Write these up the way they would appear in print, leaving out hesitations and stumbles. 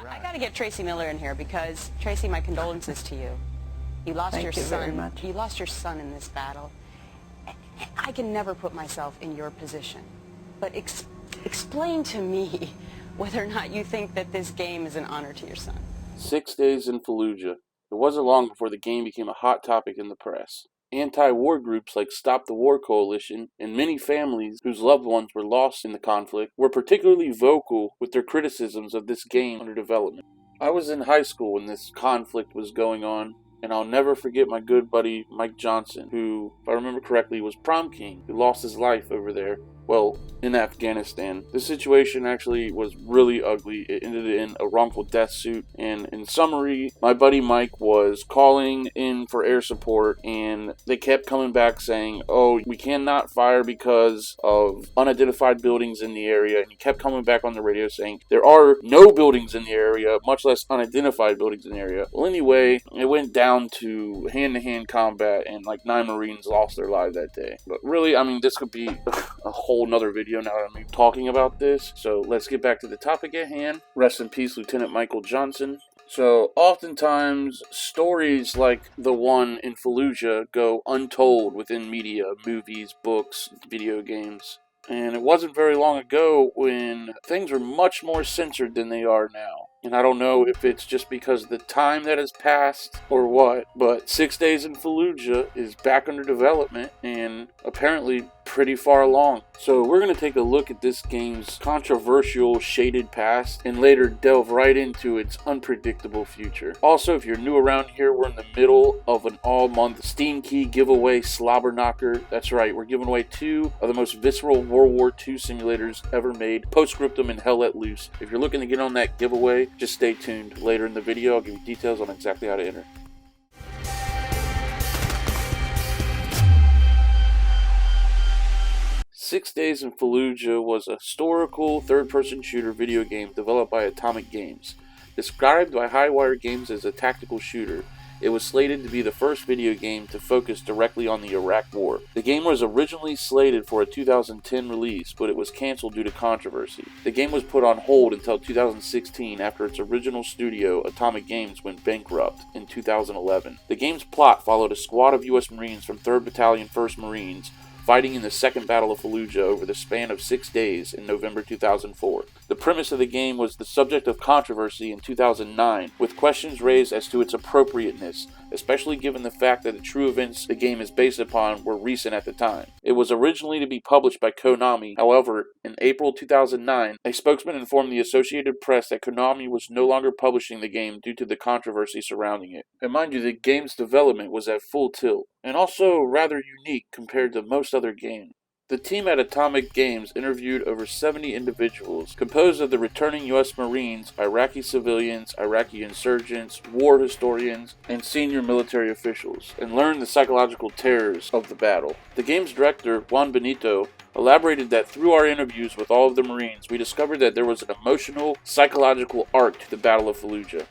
I got to get Tracy Miller in here because, Tracy, my condolences to you. You lost your son. Thank you very much. You lost your son in this battle. I can never put myself in your position, but explain to me whether or not you think that this game is an honor to your son. 6 days in Fallujah. It wasn't long before the game became a hot topic in the press. Anti-war groups like Stop the War Coalition and many families whose loved ones were lost in the conflict were particularly vocal with their criticisms of this game under development. I was in high school when this conflict was going on, and I'll never forget my good buddy Mike Johnson, who, if I remember correctly, was prom king, who lost his life over there. Well, in Afghanistan. The situation actually was really ugly. It ended in a wrongful death suit. And in summary, my buddy Mike was calling in for air support, and they kept coming back saying, oh, we cannot fire because of unidentified buildings in the area. And he kept coming back on the radio saying, there are no buildings in the area, much less unidentified buildings in the area. Well, anyway, it went down to hand-to-hand combat, and like 9 Marines lost their lives that day. But really, I mean, this could be a whole nother video now that I'm talking about this. So let's get back to the topic at hand. Rest in peace, Lieutenant Michael Johnson. So oftentimes stories like the one in Fallujah go untold within media, movies, books, video games. And it wasn't very long ago when things were much more censored than they are now. And I don't know if it's just because of the time that has passed or what, but 6 Days in Fallujah is back under development and apparently pretty far along. So we're going to take a look at this game's controversial, shaded past and later delve right into its unpredictable future. Also, if you're new around here, we're in the middle of an all-month Steam Key giveaway slobber knocker. That's right, we're giving away 2 of the most visceral World War II simulators ever made, Post-Scriptum and Hell Let Loose. If you're looking to get on that giveaway, just stay tuned. Later in the video, I'll give you details on exactly how to enter. Six Days in Fallujah was a historical third-person shooter video game developed by Atomic Games. Described by Highwire Games as a tactical shooter, it was slated to be the first video game to focus directly on the Iraq War. The game was originally slated for a 2010 release, but it was canceled due to controversy. The game was put on hold until 2016 after its original studio, Atomic Games, went bankrupt in 2011. The game's plot followed a squad of U.S. Marines from 3rd Battalion 1st Marines fighting in the Second Battle of Fallujah over the span of 6 days in November 2004. The premise of the game was the subject of controversy in 2009, with questions raised as to its appropriateness, especially given the fact that the true events the game is based upon were recent at the time. It was originally to be published by Konami. However, in April 2009, a spokesman informed the Associated Press that Konami was no longer publishing the game due to the controversy surrounding it. And mind you, the game's development was at full tilt, and also rather unique compared to most other games. The team at Atomic Games interviewed over 70 individuals, composed of the returning U.S. Marines, Iraqi civilians, Iraqi insurgents, war historians, and senior military officials, and learned the psychological terrors of the battle. The game's director, Juan Benito, elaborated that through our interviews with all of the Marines, we discovered that there was an emotional, psychological arc to the Battle of Fallujah.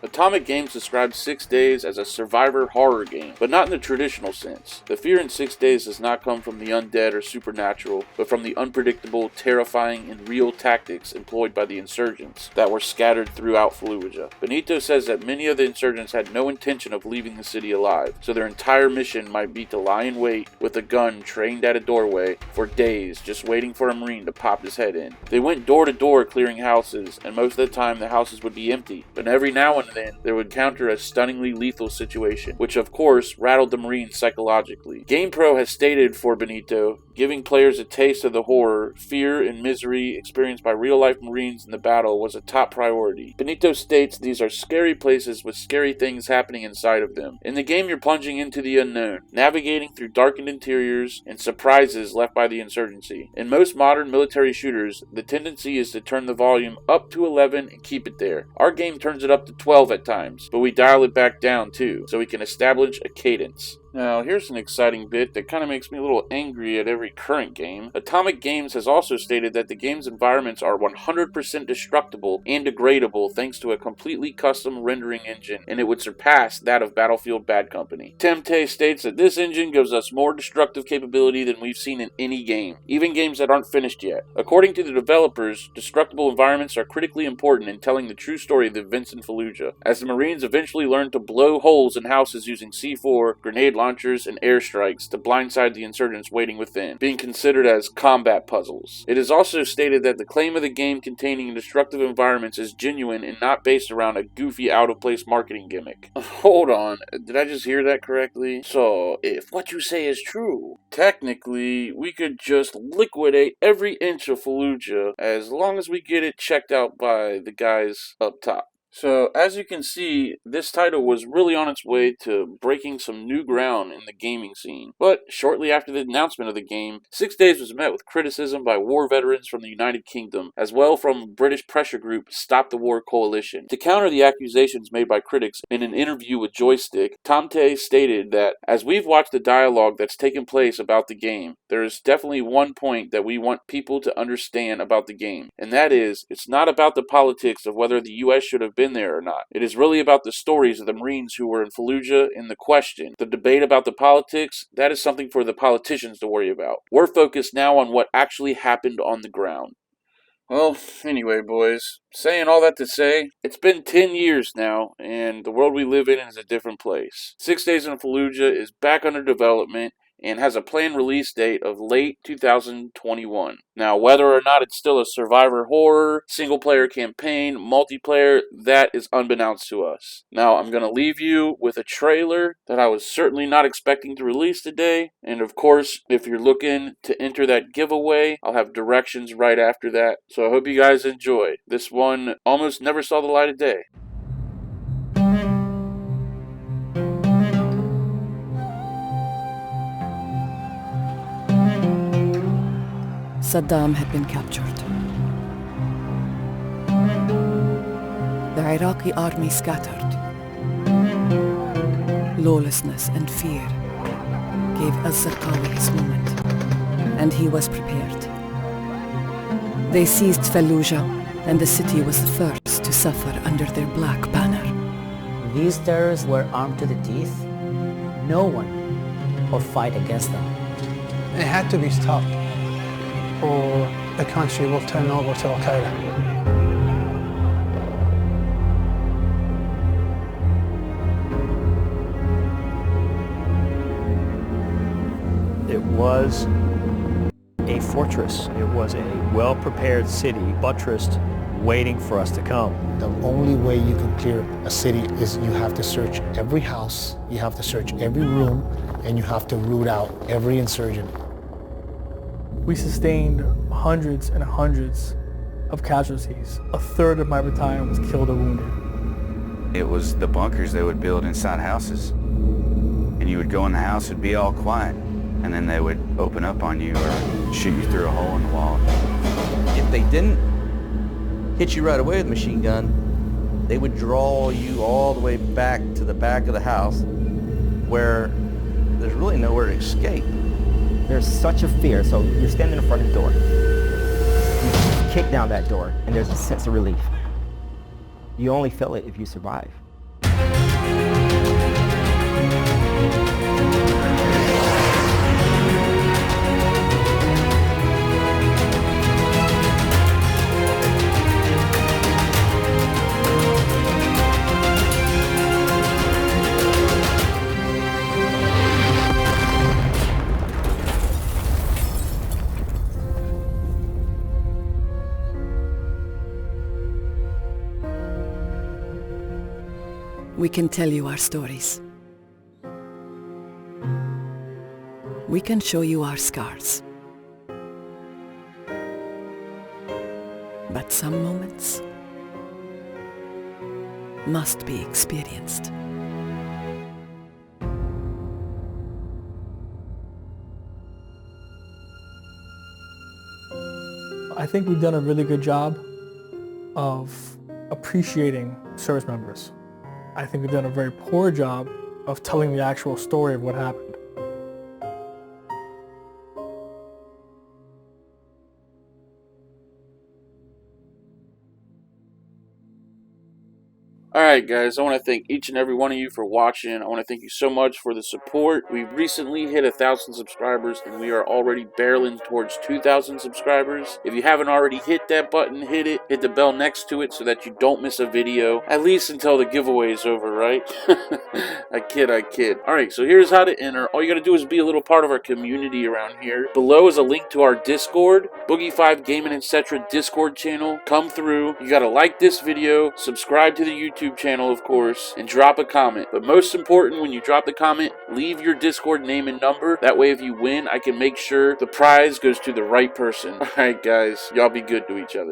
Atomic Games described 6 Days as a survivor horror game, but not in the traditional sense. The fear in 6 Days does not come from the undead or supernatural, but from the unpredictable, terrifying, and real tactics employed by the insurgents that were scattered throughout Fallujah. Benito says that many of the insurgents had no intention of leaving the city alive, so their entire mission might be to lie in wait with a gun trained at a doorway for days, just waiting for a Marine to pop his head in. They went door to door clearing houses, and most of the time the houses would be empty, but every now and then they would encounter a stunningly lethal situation, which of course rattled the Marines psychologically. GamePro has stated for Benito, giving players a taste of the horror, fear, and misery experienced by real-life Marines in the battle was a top priority. Benito states these are scary places with scary things happening inside of them. In the game, you're plunging into the unknown, navigating through darkened interiors and surprises left by the insurgency. In most modern military shooters, the tendency is to turn the volume up to 11 and keep it there. Our game turns it up to 12 at times, but we dial it back down too, so we can establish a cadence. Now, here's an exciting bit that kind of makes me a little angry at every current game. Atomic Games has also stated that the game's environments are 100% destructible and degradable thanks to a completely custom rendering engine, and it would surpass that of Battlefield Bad Company. Temte states that this engine gives us more destructive capability than we've seen in any game, even games that aren't finished yet. According to the developers, destructible environments are critically important in telling the true story of the events in Fallujah, as the Marines eventually learned to blow holes in houses using C4, grenade launchers, and airstrikes to blindside the insurgents waiting within, being considered as combat puzzles. It is also stated that the claim of the game containing destructive environments is genuine and not based around a goofy, out-of-place marketing gimmick. Hold on, did I just hear that correctly? So, if what you say is true, technically, we could just liquidate every inch of Fallujah as long as we get it checked out by the guys up top. So, as you can see, this title was really on its way to breaking some new ground in the gaming scene. But shortly after the announcement of the game, 6 Days was met with criticism by war veterans from the United Kingdom, as well from British pressure group Stop the War Coalition. To counter the accusations made by critics, in an interview with Joystick, Temte stated that, as we've watched the dialogue that's taken place about the game, there is definitely one point that we want people to understand about the game, and that is, it's not about the politics of whether the US should have been there or not. It is really about the stories of the Marines who were in Fallujah and the question. The debate about the politics, that is something for the politicians to worry about. We're focused now on what actually happened on the ground. Well, anyway, boys, saying all that to say, it's been 10 years now, and the world we live in is a different place. 6 Days in Fallujah is back under development, and has a planned release date of late 2021. Now, whether or not it's still a survivor horror, single-player campaign, multiplayer, that is unbeknownst to us. Now, I'm going to leave you with a trailer that I was certainly not expecting to release today, and of course, if you're looking to enter that giveaway, I'll have directions right after that. So I hope you guys enjoy. This one almost never saw the light of day. Saddam had been captured. The Iraqi army scattered. Lawlessness and fear gave Az-Zarqawi his moment, and he was prepared. They seized Fallujah, and the city was the first to suffer under their black banner. These terrorists were armed to the teeth. No one would fight against them. It had to be stopped, or the country will turn over to Al-Qaeda. It was a fortress. It was a well-prepared city, buttressed, waiting for us to come. The only way you can clear a city is you have to search every house, you have to search every room, and you have to root out every insurgent. We sustained hundreds and hundreds of casualties. A third of my battalion was killed or wounded. It was the bunkers they would build inside houses. And you would go in the house, it'd be all quiet. And then they would open up on you or shoot you through a hole in the wall. If they didn't hit you right away with a machine gun, they would draw you all the way back to the back of the house where there's really nowhere to escape. There's such a fear, so you're standing in front of the door. You kick down that door, and there's a sense of relief. You only feel it if you survive. We can tell you our stories. We can show you our scars. But some moments must be experienced. I think we've done a really good job of appreciating service members. I think we've done a very poor job of telling the actual story of what happened. Alright guys, I want to thank each and every one of you for watching. I want to thank you so much for the support. We've recently hit 1,000 subscribers and we are already barreling towards 2,000 subscribers. If you haven't already hit that button, hit it. Hit the bell next to it so that you don't miss a video. At least until the giveaway is over, right? I kid. Alright, so here's how to enter. All you gotta do is be a little part of our community around here. Below is a link to our Discord, Boogie5 Gaming Etc. Discord channel. Come through. You gotta like this video, subscribe to the YouTube channel, of course, and drop a comment. But most important, when you drop the comment, leave your Discord name and number. That way, if you win, I can make sure the prize goes to the right person. Alright, guys, y'all be good to each other.